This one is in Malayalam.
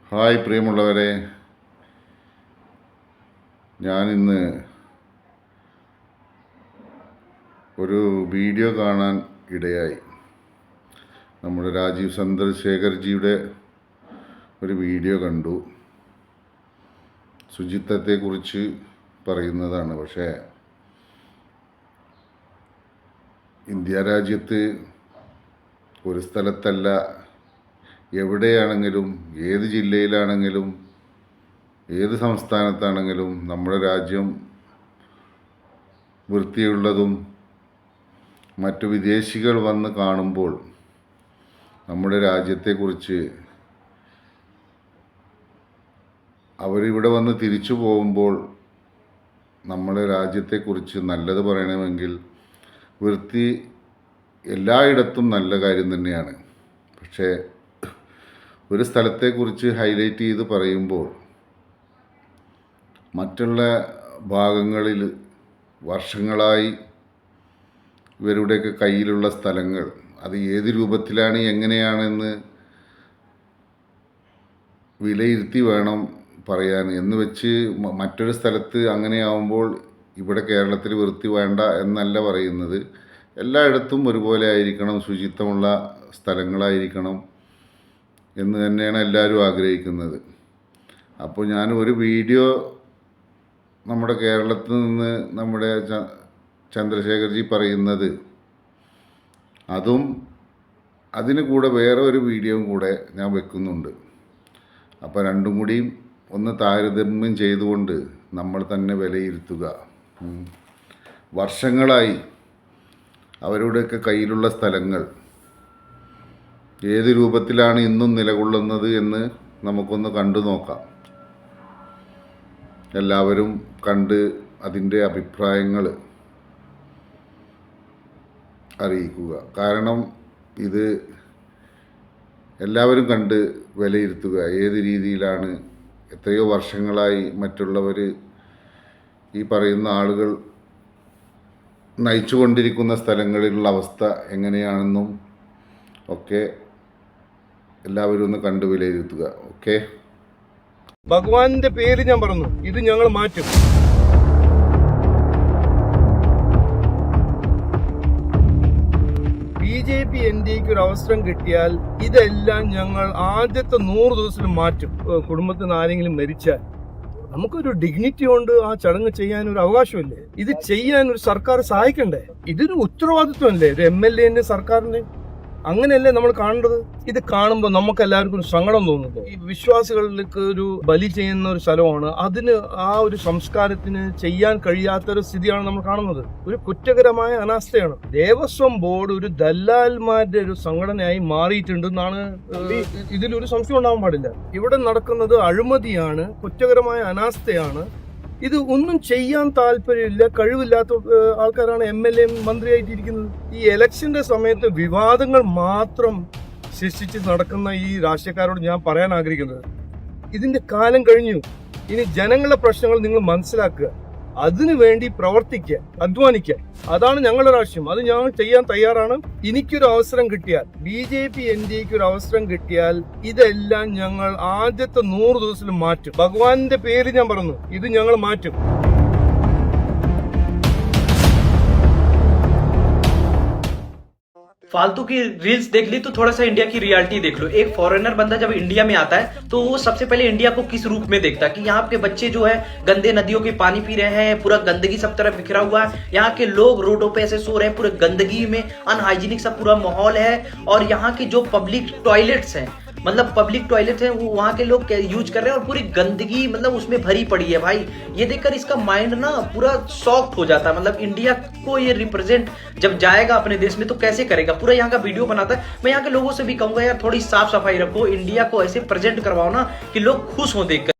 ഹായ് പ്രിയമുള്ളവരെ, ഞാനിന്ന് ഒരു വീഡിയോ കാണാൻ ഇടയായി. നമ്മുടെ രാജീവ് ചന്ദ്രശേഖർജിയുടെ ഒരു വീഡിയോ കണ്ടു. ശുചിത്വത്തെക്കുറിച്ച് പറയുന്നതാണ്. പക്ഷേ ഇന്ത്യ രാജ്യത്ത് ഒരു സ്ഥലത്തല്ല, എവിടെയാണെങ്കിലും, ഏത് ജില്ലയിലാണെങ്കിലും, ഏത് സംസ്ഥാനത്താണെങ്കിലും നമ്മുടെ രാജ്യം വൃത്തിയുള്ളതും മറ്റു വിദേശികൾ വന്ന് കാണുമ്പോൾ നമ്മുടെ രാജ്യത്തെക്കുറിച്ച് അവരിവിടെ വന്ന് തിരിച്ചു പോകുമ്പോൾ നമ്മുടെ രാജ്യത്തെക്കുറിച്ച് നല്ലത് പറയണമെങ്കിൽ വൃത്തി എല്ലായിടത്തും നല്ല കാര്യം തന്നെയാണ്. പക്ഷേ ഒരു സ്ഥലത്തെക്കുറിച്ച് ഹൈലൈറ്റ് ചെയ്ത് പറയുമ്പോൾ മറ്റുള്ള ഭാഗങ്ങളിൽ വർഷങ്ങളായി ഇവരുടെയൊക്കെ കയ്യിലുള്ള സ്ഥലങ്ങൾ അത് ഏത് രൂപത്തിലാണ്, എങ്ങനെയാണെന്ന് വിലയിരുത്തി വേണം പറയാൻ. എന്ന് വെച്ച് മറ്റൊരു സ്ഥലത്ത് അങ്ങനെയാവുമ്പോൾ ഇവിടെ കേരളത്തിൽ വൃത്തി വേണ്ട എന്നല്ല പറയുന്നത്. എല്ലായിടത്തും ഒരുപോലെ ആയിരിക്കണം, ശുചിത്വമുള്ള സ്ഥലങ്ങളായിരിക്കണം എന്ന് തന്നെയാണ് എല്ലാവരും ആഗ്രഹിക്കുന്നത്. അപ്പോൾ ഞാൻ ഒരു വീഡിയോ നമ്മുടെ കേരളത്തിൽ നിന്ന് നമ്മുടെ ചന്ദ്രശേഖർജി പറയുന്നത്, അതും അതിന് കൂടെ വേറെ ഒരു വീഡിയോയും കൂടെ ഞാൻ വെക്കുന്നുണ്ട്. അപ്പോൾ രണ്ടും കൂടിയും ഒന്ന് താരതമ്യം ചെയ്തുകൊണ്ട് നമ്മൾ തന്നെ വിലയിരുത്തുക. വർഷങ്ങളായി അവരുടെയൊക്കെ കയ്യിലുള്ള സ്ഥലങ്ങൾ ഏത് രൂപത്തിലാണ് ഇന്നും നിലകൊള്ളുന്നത് എന്ന് നമുക്കൊന്ന് കണ്ടു നോക്കാം. എല്ലാവരും കണ്ട് അതിൻ്റെ അഭിപ്രായങ്ങൾ അറിയിക്കുക. കാരണം ഇത് എല്ലാവരും കണ്ട് വിലയിരുത്തുക. ഏത് രീതിയിലാണ്, എത്രയോ വർഷങ്ങളായി മറ്റുള്ളവർ ഈ പറയുന്ന ആളുകൾ നയിച്ചുകൊണ്ടിരിക്കുന്ന സ്ഥലങ്ങളിലുള്ള അവസ്ഥ എങ്ങനെയാണെന്നും ഒക്കെ എല്ലാവരും ഒന്ന് കണ്ടു വിലയിരുത്തുക. ഓക്കെ, ഭഗവാന്റെ പേര് ഞാൻ പറഞ്ഞു, ഇത് ഞങ്ങൾ മാറ്റും. BJP NDAക്ക് ഒരു അവസരം കിട്ടിയാൽ ഇതെല്ലാം ഞങ്ങൾ ആദ്യത്തെ 100 ദിവസത്തിൽ മാറ്റും. കുടുംബത്തിൽ നിന്ന് ആരെങ്കിലും മരിച്ചാൽ നമുക്കൊരു ഡിഗ്നിറ്റി കൊണ്ട് ആ ചടങ്ങ് ചെയ്യാൻ ഒരു അവകാശമില്ലേ? ഇത് ചെയ്യാൻ ഒരു സർക്കാർ സഹായിക്കണ്ടേ? ഇതൊരു ഉത്തരവാദിത്വമല്ലേ ഒരു MLA സർക്കാരിന്? അങ്ങനെയല്ലേ നമ്മൾ കാണേണ്ടത്? ഇത് കാണുമ്പോൾ നമുക്ക് എല്ലാവർക്കും ഒരു സങ്കടം തോന്നുന്നു. ഈ വിശ്വാസികൾക്ക് ഒരു ബലി ചെയ്യുന്ന ഒരു സ്ഥലമാണ്. അതിന് ആ ഒരു സംസ്കാരത്തിന് ചെയ്യാൻ കഴിയാത്തൊരു സ്ഥിതിയാണ് നമ്മൾ കാണുന്നത്. ഒരു കുറ്റകരമായ അനാസ്ഥയാണ്. ദേവസ്വം ബോർഡ് ഒരു ദല്ലാൽമാരുടെ ഒരു സംഘടനയായി മാറിയിട്ടുണ്ടെന്നാണ്. ഇതിലൊരു സംശയം ഉണ്ടാവാൻ പാടില്ല. ഇവിടെ നടക്കുന്നത് അഴിമതിയാണ്, കുറ്റകരമായ അനാസ്ഥയാണ്. ഇത് ഒന്നും ചെയ്യാൻ താല്പര്യമില്ല, കഴിവില്ലാത്ത ആൾക്കാരാണ് MLA മന്ത്രിയായിട്ടിരിക്കുന്നത്. ഈ ഇലക്ഷന്റെ സമയത്ത് വിവാദങ്ങൾ മാത്രം സൃഷ്ടിച്ച് നടക്കുന്ന ഈ രാഷ്ട്രീയക്കാരോട് ഞാൻ പറയാൻ ആഗ്രഹിക്കുന്നത്, ഇതിന്റെ കാലം കഴിഞ്ഞു. ഇനി ജനങ്ങളുടെ പ്രശ്നങ്ങൾ നിങ്ങൾ മനസ്സിലാക്കുക, അതിനുവേണ്ടി പ്രവർത്തിക്കുക, അധ്വാനിക്കുക. അതാണ് ഞങ്ങളുടെ രാഷ്ട്രീയം. അത് ഞങ്ങൾ ചെയ്യാൻ തയ്യാറാണ്. എനിക്കൊരു അവസരം കിട്ടിയാൽ, BJP NDAക്ക് ഒരു അവസരം കിട്ടിയാൽ ഇതെല്ലാം ഞങ്ങൾ ആദ്യത്തെ 100 ദിവസത്തിൽ മാറ്റും. ഭഗവാന്റെ പേര് ഞാൻ പറഞ്ഞു, ഇത് ഞങ്ങൾ മാറ്റും. फालतू की रील्स देख ली तो थोड़ा सा इंडिया की रियलिटी देख लो। एक फॉरेनर बंदा जब इंडिया में आता है तो वो सबसे पहले इंडिया को किस रूप में देखता है कि यहाँ के बच्चे जो है गंदे नदियों के पानी पी रहे हैं, पूरा गंदगी सब तरफ बिखरा हुआ है, यहाँ के लोग रोडों पे ऐसे सो रहे हैं, पूरे गंदगी में अनहाइजीनिक सा पूरा माहौल है, और यहाँ के जो पब्लिक टॉयलेट्स हैं, मतलब पब्लिक टॉयलेट है वो वहां के लोग यूज कर रहे हैं, और पूरी गंदगी मतलब उसमें भरी पड़ी है। भाई ये देखकर इसका माइंड ना पूरा शॉक्ड हो जाता है। मतलब इंडिया को ये रिप्रेजेंट जब जाएगा अपने देश में तो कैसे करेगा, पूरा यहाँ का वीडियो बनाता है। मैं यहाँ के लोगों से भी कहूंगा यार थोड़ी साफ सफाई रखो, इंडिया को ऐसे प्रेजेंट करवाओ ना कि लोग खुश हो देखकर।